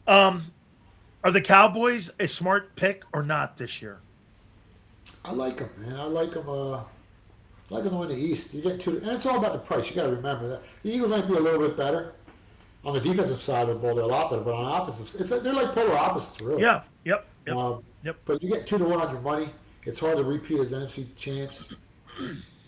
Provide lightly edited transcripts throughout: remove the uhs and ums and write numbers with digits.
Um, are the Cowboys a smart pick or not this year? I like them, man. I like them. Like them to win the East. You get two, and it's all about the price. You got to remember that the Eagles might be a little bit better on the defensive side of the ball. They're a lot better, but on offensive, it's like, they're like polar opposites, really. Yeah. Yep. Yep. Um, Yep. but you get 2-1 on your money. It's hard to repeat as NFC champs.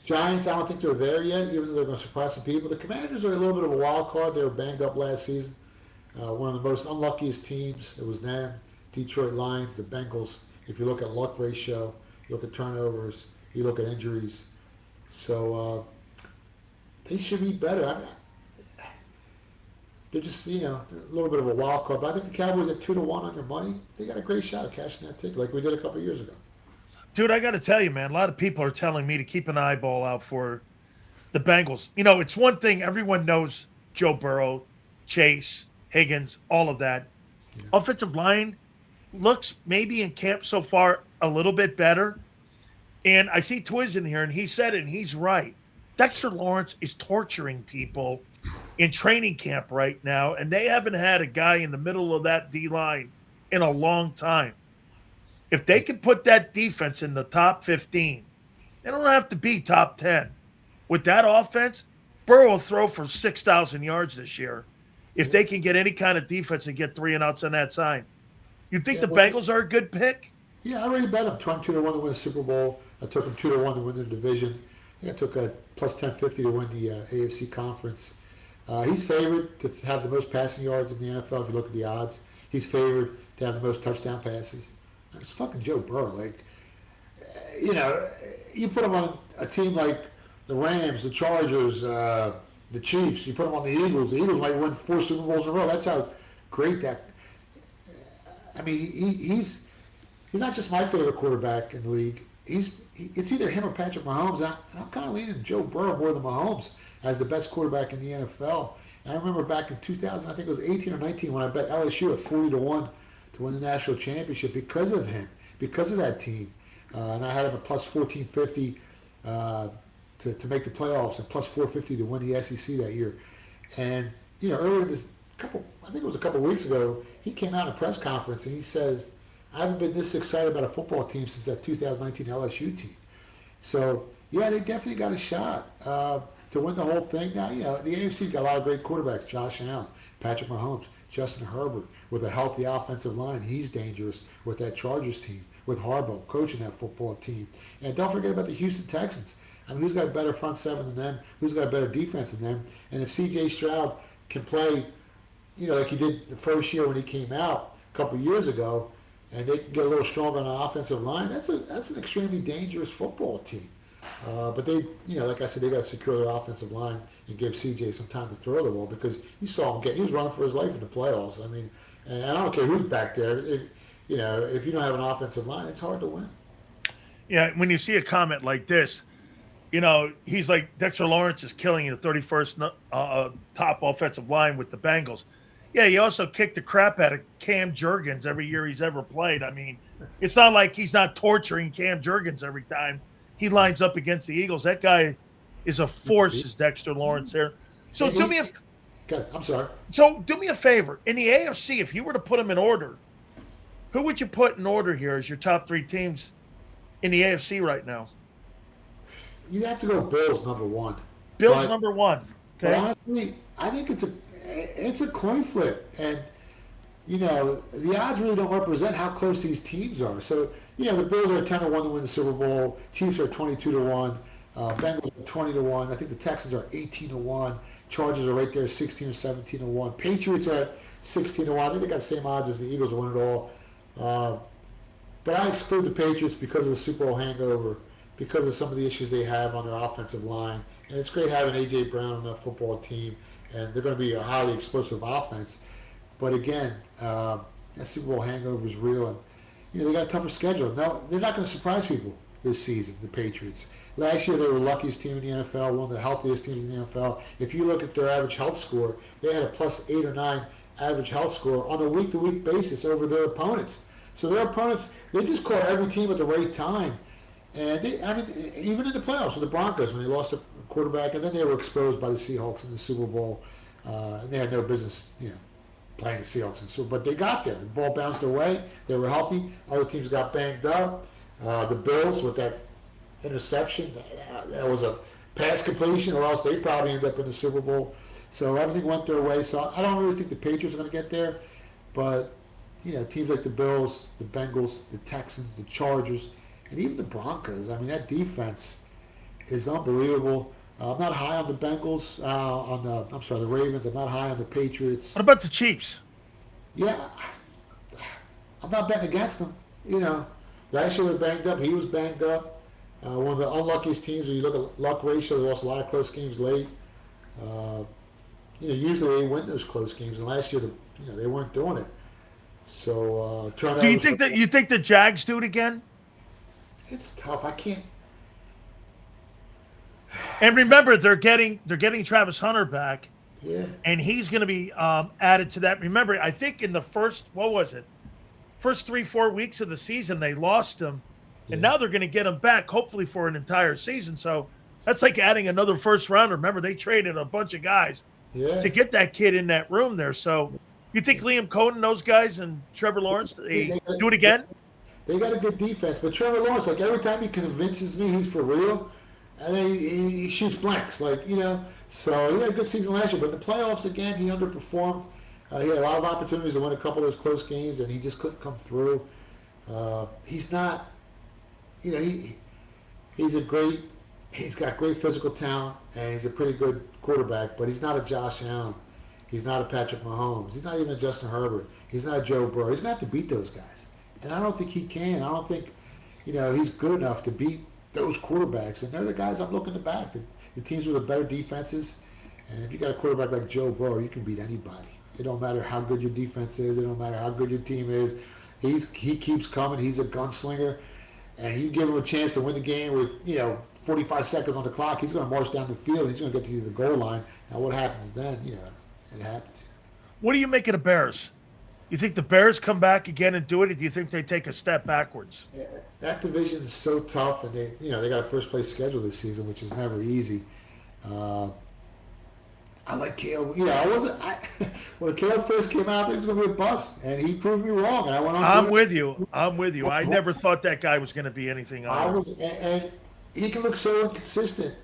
Giants, I don't think they're there yet, even though they're going to surprise some people. The Commanders are a little bit of a wild card. They were banged up last season. One of the most unluckiest teams. It was them, Detroit Lions, the Bengals. If you look at luck ratio, you look at turnovers, you look at injuries. So they should be better. I mean, they're just, they're a little bit of a wild card. But I think the Cowboys at 2-1 on your money, they got a great shot of cashing that ticket like we did a couple of years ago. Dude, I got to tell you, man, a lot of people are telling me to keep an eyeball out for the Bengals. You know, it's one thing everyone knows Joe Burrow, Chase, Higgins, all of that. Yeah. Offensive line looks maybe in camp so far a little bit better. And I see Twiz in here, and he said it, and he's right. Dexter Lawrence is torturing people in training camp right now, and they haven't had a guy in the middle of that D line in a long time. If they can put that defense in the top 15, they don't have to be top 10. With that offense, Burrow will throw for 6,000 yards this year if Yeah, they can get any kind of defense and get 3-and-outs on that side. You think yeah, the well, Bengals are a good pick? yeah, I already bet them 22-1 to win the Super Bowl. I took them 2-1 to win the division. I think I took a plus 1050 to win the AFC conference. He's favored to have the most passing yards in the NFL if you look at the odds. He's favored to have the most touchdown passes. Like, it's fucking Joe Burrow. Like, you know, you put him on a team like the Rams, the Chargers, the Chiefs. You put him on the Eagles. The Eagles might win 4 Super Bowls in a row. That's how great that. I mean, he's not just my favorite quarterback in the league. It's either him or Patrick Mahomes. I'm kind of leaning Joe Burrow more than Mahomes as the best quarterback in the NFL. And I remember back in 2000, I think it was 18 or 19, when I bet LSU at 40-1 to win the national championship because of him, because of that team. And I had him at plus 1450 to make the playoffs and plus 450 to win the SEC that year. And earlier this I think it was a couple of weeks ago, he came out in a press conference and he says, "I haven't been this excited about a football team since that 2019 LSU team." So yeah, they definitely got a shot to win the whole thing. Now, the AFC got a lot of great quarterbacks: Josh Allen, Patrick Mahomes, Justin Herbert. With a healthy offensive line, he's dangerous with that Chargers team, with Harbaugh coaching that football team. And don't forget about the Houston Texans. I mean, who's got a better front seven than them? Who's got a better defense than them? And if C.J. Stroud can play, like he did the first year when he came out a couple of years ago, and they can get a little stronger on an offensive line, that's an extremely dangerous football team. But they, like I said, they got to secure their offensive line and give CJ some time to throw the ball, because you saw him he was running for his life in the playoffs. I mean, and I don't care who's back there. If you don't have an offensive line, it's hard to win. Yeah, when you see a comment like this, he's like, Dexter Lawrence is killing the 31st top offensive line with the Bengals. Yeah, he also kicked the crap out of Cam Jurgens every year he's ever played. I mean, it's not like he's not torturing Cam Jurgens every time he lines up against the Eagles. That guy is a force, is Dexter Lawrence there. So He, do he, me a God, I'm sorry. favor. In the AFC, if you were to put them in order, who would you put in order here as your top three teams in the AFC right now? You'd have to go Bills number one, Bills but number one. but Okay. honestly, I think it's a coin flip, and the odds really don't represent how close these teams are. So, the Bills are 10-1 to win the Super Bowl. Chiefs are 22-1. Bengals are 20-1. I think the Texans are 18-1. Chargers are right there, 16 or 17-1. Patriots are at 16-1. I think they got the same odds as the Eagles to win it all. Uh, but I exclude the Patriots because of the Super Bowl hangover, because of some of the issues they have on their offensive line. And it's great having A.J. Brown on that football team, and they're going to be a highly explosive offense. But again, that Super Bowl hangover is real, and they got a tougher schedule. Now, they're not going to surprise people this season, the Patriots. Last year, they were the luckiest team in the NFL, one of the healthiest teams in the NFL. If you look at their average health score, they had a plus 8 or 9 average health score on a week-to-week basis over their opponents. So their opponents, they just caught every team at the right time. And even in the playoffs with the Broncos, when they lost a quarterback, and then they were exposed by the Seahawks in the Super Bowl, and they had no business, playing the Seahawks. And so, but they got there. The ball bounced their way. They were healthy. Other teams got banged up. The Bills with that interception, that was a pass completion, or else they probably end up in the Super Bowl. So everything went their way. So I don't really think the Patriots are going to get there. But, teams like the Bills, the Bengals, the Texans, the Chargers, and even the Broncos. I mean, that defense is unbelievable. I'm not high on the Bengals, the Ravens. I'm not high on the Patriots. What about the Chiefs? Yeah, I'm not betting against them. Last year they were banged up. He was banged up. One of the unluckiest teams, when you look at luck ratio, they lost a lot of close games late. Usually they win those close games, and last year, they weren't doing it. So, do you think the Jags do it again? It's tough. I can't. And remember, they're getting Travis Hunter back, Yeah. and he's going to be added to that. Remember, I think in the first 3-4 weeks of the season they lost him, and now they're going to get him back, hopefully for an entire season. So that's like adding another first rounder. Remember, they traded a bunch of guys to get that kid in that room there. So you think Liam Cohen, those guys, and Trevor Lawrence, they do it again? They got a good defense, but Trevor Lawrence, like every time he convinces me he's for real, and then he shoots blanks, So he had a good season last year, but in the playoffs again, he underperformed. He had a lot of opportunities to win a couple of those close games, and he just couldn't come through. He's not, he's got great physical talent, and he's a pretty good quarterback, but he's not a Josh Allen. He's not a Patrick Mahomes. He's not even a Justin Herbert. He's not a Joe Burrow. He's going to have to beat those guys. And I don't think he can. I don't think, he's good enough to beat those quarterbacks. And they're the guys I'm looking to back. The teams with the better defenses. And if you got a quarterback like Joe Burrow, you can beat anybody. It don't matter how good your defense is. It don't matter how good your team is. He keeps coming. He's a gunslinger. And you give him a chance to win the game with, 45 seconds on the clock. He's going to march down the field. He's going to get to the goal line. Now what happens then? It happens. What do you make of the Bears? You think the Bears come back again and do it, or do you think they take a step backwards? Yeah, that division is so tough, and they got a first place schedule this season, which is never easy. I like Caleb. When Caleb first came out, I think it was going to be a bust, and he proved me wrong. And I went on. I'm with you. I never thought that guy was going to be anything else. And he can look so inconsistent,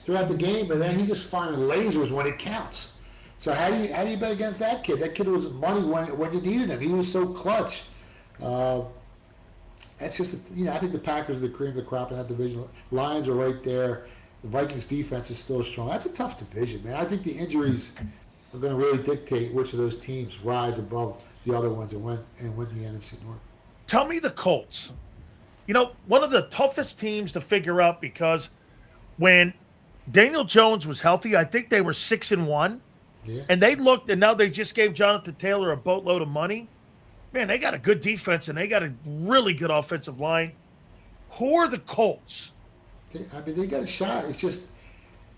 throughout the game, but then he just firing lasers when it counts. So how do you bet against that kid? That kid was money when you needed him. He was so clutch. That's just I think the Packers are the cream of the crop in that division. Lions are right there. The Vikings defense is still strong. That's a tough division, man. I think the injuries are going to really dictate which of those teams rise above the other ones and win the NFC North. Tell me the Colts. One of the toughest teams to figure out, because when Daniel Jones was healthy, I think they were 6-1. Yeah. And they looked, and now they just gave Jonathan Taylor a boatload of money. Man, they got a good defense, and they got a really good offensive line. Who are the Colts? They got a shot. It's just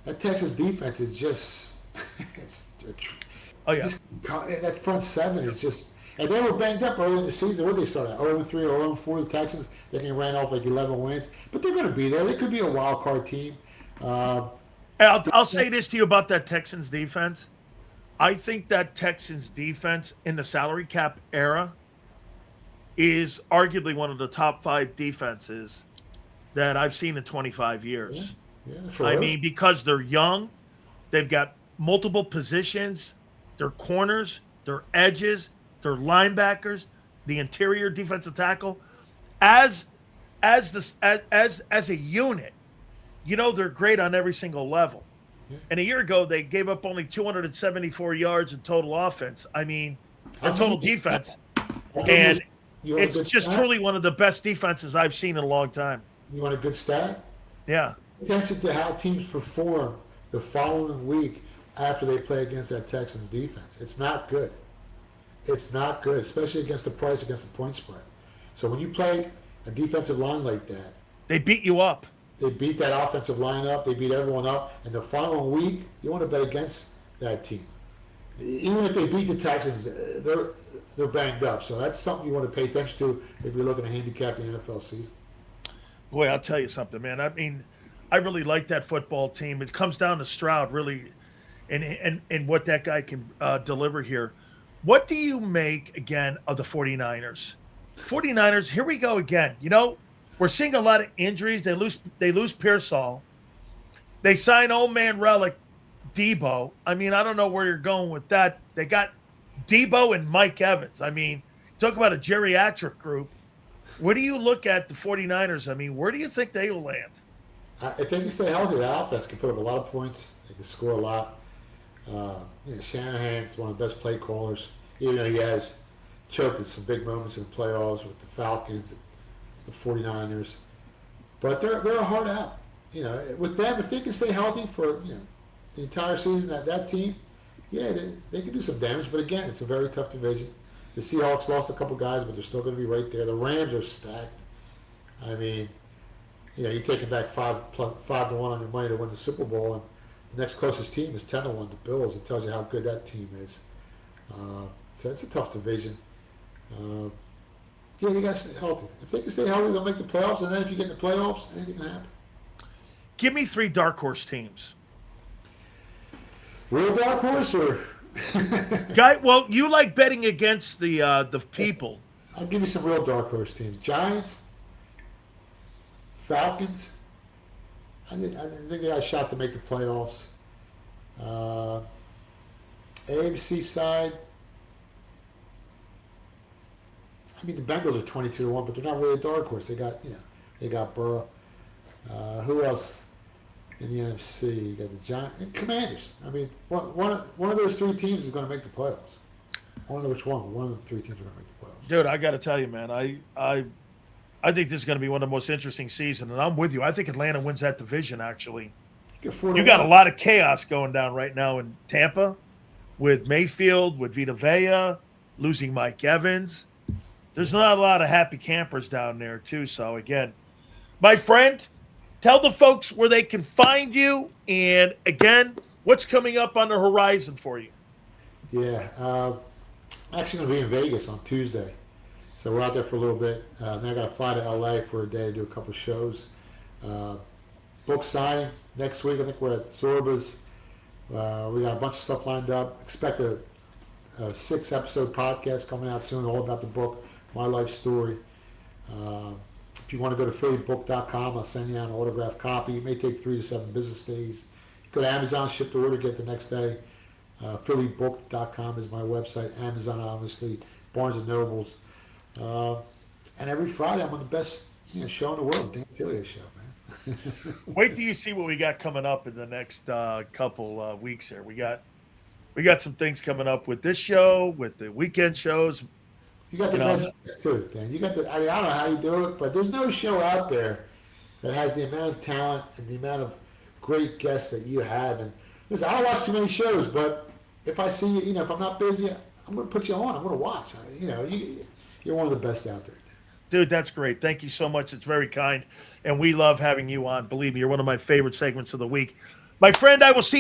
that Texas defense is just that front seven is just, and they were banged up early in the season. Where did they start at? 0-3 or 0-4, the Texans. They ran off like 11 wins, but they're going to be there. They could be a wild card team. I'll say this to you about that Texans defense. I think that Texans defense in the salary cap era is arguably one of the top 5 defenses that I've seen in 25 years. Yeah, because they're young, they've got multiple positions, their corners, their edges, their linebackers, the interior defensive tackle. As a unit, they're great on every single level. Yeah. And a year ago, they gave up only 274 yards in total offense. Total defense. And it's just truly one of the best defenses I've seen in a long time. You want a good stat? Yeah. Attention to how teams perform the following week after they play against that Texans defense. It's not good. It's not good, especially against the price, against the point spread. So when you play a defensive line like that, they beat you up. They beat that offensive line up. They beat everyone up. And the following week, you want to bet against that team. Even if they beat the Texans, they're banged up. So that's something you want to pay attention to if you're looking to handicap the NFL season. Boy, I'll tell you something, man. I really like that football team. It comes down to Stroud, really. and what that guy can deliver here. What do you make again of the 49ers? 49ers, here we go again. We're seeing a lot of injuries. They lose Pearsall. They sign old man relic Debo. I mean, I don't know where you're going with that. They got Debo and Mike Evans. I mean, talk about a geriatric group. Where do you look at the 49ers? I mean, where do you think they will land? If they can stay healthy, that offense can put up a lot of points. They can score a lot. Shanahan's one of the best play callers, even though he has choked at some big moments in the playoffs with the Falcons and the 49ers. But they're a hard out. With them, if they can stay healthy for the entire season, that team, yeah, they can do some damage. But again, it's a very tough division. The Seahawks lost a couple guys, but they're still going to be right there. The Rams are stacked. I mean, you're taking back 5-1 on your money to win the Super Bowl, and the next closest team is 10-1, the Bills. It tells you how good that team is. So it's a tough division. They got to stay healthy. If they can stay healthy, they'll make the playoffs. And then if you get in the playoffs, anything can happen. Give me 3 dark horse teams. Real dark horse or Guy, well, you like betting against the people. I'll give you some real dark horse teams. Giants, Falcons. I think they got a shot to make the playoffs. AFC side. I mean, the Bengals are 22-1, but they're not really a dark horse. They got Burrow. Who else in the NFC? You got the Giants and Commanders. I mean, one of those 3 teams is going to make the playoffs. I don't know which one, but one of the 3 teams are going to make the playoffs. Dude, I got to tell you, man, I think this is going to be one of the most interesting seasons, and I'm with you. I think Atlanta wins that division, actually. You got a lot of chaos going down right now in Tampa with Mayfield, with Vita Vea, losing Mike Evans. There's not a lot of happy campers down there, too. So, again, my friend, tell the folks where they can find you. And, again, what's coming up on the horizon for you? Yeah. I'm actually going to be in Vegas on Tuesday. So we're out there for a little bit. Then I got to fly to LA for a day to do a couple of shows. Book signing next week. I think we're at Zorba's. We got a bunch of stuff lined up. Expect a 6-episode podcast coming out soon, all about the book, My Life Story. If you want to go to phillybook.com, I'll send you out an autographed copy. It may take 3 to 7 business days. Go to Amazon, ship the order, get the next day. phillybook.com is my website. Amazon, obviously. Barnes & Nobles. And every Friday, I'm on the best show in the world, Dan Sileo Show, man. Wait till you see what we got coming up in the next couple weeks here. We got some things coming up with this show, with the weekend shows. You got the best guests too, Dan. I don't know how you do it, but there's no show out there that has the amount of talent and the amount of great guests that you have. And listen, I don't watch too many shows, but if I see you, if I'm not busy, I'm going to put you on. I'm going to watch. You're one of the best out there. Dude, that's great. Thank you so much. It's very kind. And we love having you on. Believe me, you're one of my favorite segments of the week. My friend, I will see